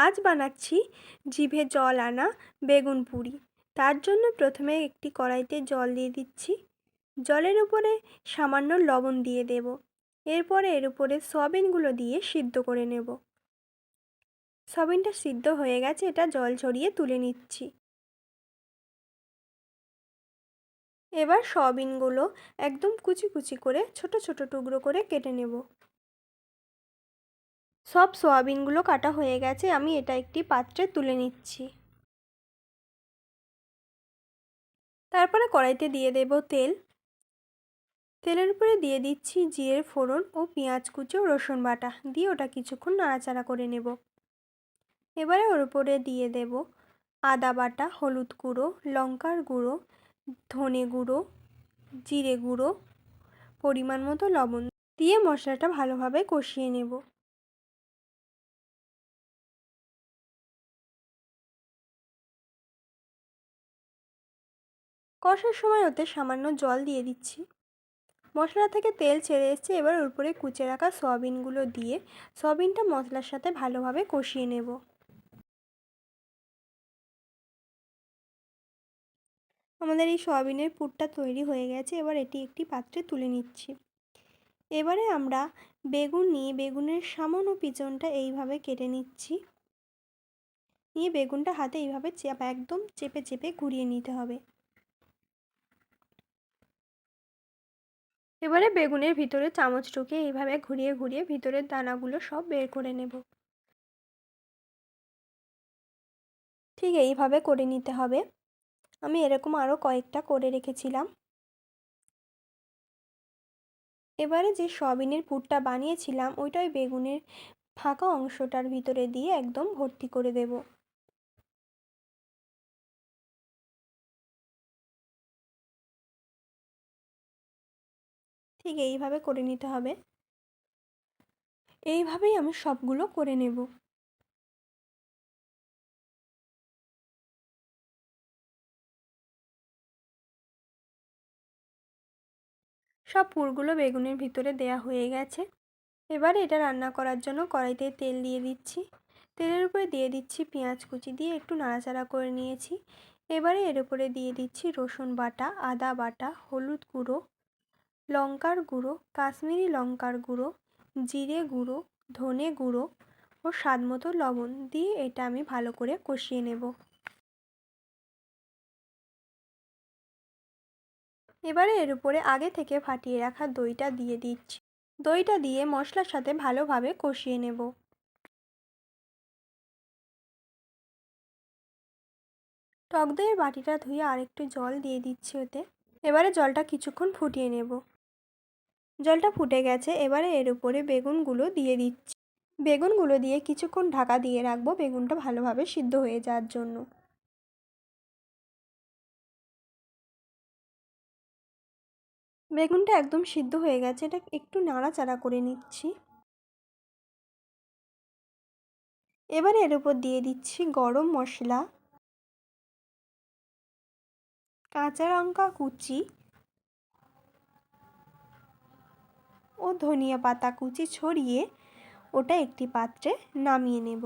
আজ বানাচ্ছি জিভে জল আনা বেগুন পুরি। তার জন্য প্রথমে একটি কড়াইতে জল দিয়ে দিচ্ছি। জলের উপরে সামান্য লবণ দিয়ে দেব। এরপরে এর উপরে সয়াবিনগুলো দিয়ে সিদ্ধ করে নেব। সয়াবিনটা সিদ্ধ হয়ে গেছে, এটা জল ঝরিয়ে তুলে নিচ্ছি। এবার সয়াবিনগুলো একদম কুচি কুচি করে ছোট ছোট টুকরো করে কেটে নেব। সব সয়াবিনগুলো কাটা হয়ে গেছে, আমি এটা একটি পাত্রে তুলে নিচ্ছি। তারপরে কড়াইতে দিয়ে দেব তেল। তেলের উপরে দিয়ে দিচ্ছি জিরের ফোড়ন ও পেঁয়াজ কুচি ও রসুন বাটা দিয়ে ওটা কিছুক্ষণ নাড়াচাড়া করে নেব। এবারে ওর উপরে দিয়ে দেব আদা বাটা, হলুদ গুঁড়ো, লঙ্কার গুঁড়ো, ধনে গুঁড়ো, জিরে গুঁড়ো, পরিমাণ মতো লবণ দিয়ে মশলাটা ভালোভাবে কষিয়ে নেব। কষার সময় ওতে সামান্য জল দিয়ে দিচ্ছি। মশলা থেকে তেল ছেড়ে এসছে, এবার ওর উপরে কুচে রাখা সয়াবিনগুলো দিয়ে সয়াবিনটা মশলার সাথে ভালোভাবে কষিয়ে নেব। আমাদের এই সয়াবিনের পুরটা তৈরি হয়ে গেছে, এবার এটি একটি পাত্রে তুলে নিচ্ছি। এবারে আমরা বেগুন নিয়ে বেগুনের সামান্য পিছনটা এইভাবে কেটে নিচ্ছি। নিয়ে বেগুনটা হাতে এইভাবে একদম চেপে চেপে ঘুরিয়ে নিতে হবে। এবারে বেগুনের ভিতরে চামচ ঢুকিয়ে এইভাবে ঘুরিয়ে ঘুরিয়ে ভিতরের দানাগুলো সব বের করে নেব। ঠিক এইভাবে করে নিতে হবে। আমি এরকম আরও কয়েকটা করে রেখেছিলাম। এবারে যে সয়াবিনের পুরটা বানিয়েছিলাম ওইটা ওই বেগুনের ফাঁকা অংশটার ভিতরে দিয়ে একদম ভর্তি করে দেব। ঠিক এইভাবে করে নিতে হবে। এইভাবেই আমি সবগুলো করে নেব। সব পুরগুলো বেগুনের ভিতরে দেয়া হয়ে গেছে। এবারে এটা রান্না করার জন্য কড়াইতে তেল দিয়ে দিচ্ছি। তেলের উপরে দিয়ে দিচ্ছি পেঁয়াজ কুচি দিয়ে একটু নাড়াচাড়া করে নিয়েছি। এবারে এর উপরে দিয়ে দিচ্ছি রসুন বাটা, আদা বাটা, হলুদ গুঁড়ো, লঙ্কার গুঁড়ো, কাশ্মীরি লঙ্কার গুঁড়ো, জিরে গুঁড়ো, ধনে গুঁড়ো ও স্বাদমতো লবণ দিয়ে এটা আমি ভালো করে কষিয়ে নেব। এবারে এর উপরে আগে থেকে ফাটিয়ে রাখা দইটা দিয়ে দিচ্ছি। দইটা দিয়ে মশলার সাথে ভালোভাবে কষিয়ে নেব। টক দইয়ের বাটিটা ধুয়ে আরেকটু জল দিয়ে দিচ্ছি ওতে। এবারে জলটা কিছুক্ষণ ফুটিয়ে নেব। জলটা ফুটে গেছে, এবারে এর উপরে বেগুনগুলো দিয়ে দিচ্ছি। বেগুনগুলো দিয়ে কিছুক্ষণ ঢাকা দিয়ে রাখবো বেগুনটা ভালোভাবে সিদ্ধ হয়ে যাওয়ার জন্য। বেগুনটা একদম সিদ্ধ হয়ে গেছে, এটা একটু নাড়াচাড়া করে নিচ্ছি। এবারে এর উপর দিয়ে দিচ্ছি গরম মশলা, কাঁচা লঙ্কা কুচি ও ধনিয়া পাতা কুচি ছড়িয়ে ওটা একটি পাত্রে নামিয়ে নেব।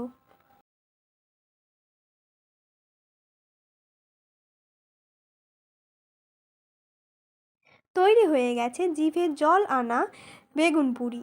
তৈরি হয়ে গেছে জিভে জল আনা বেগুন পুরি।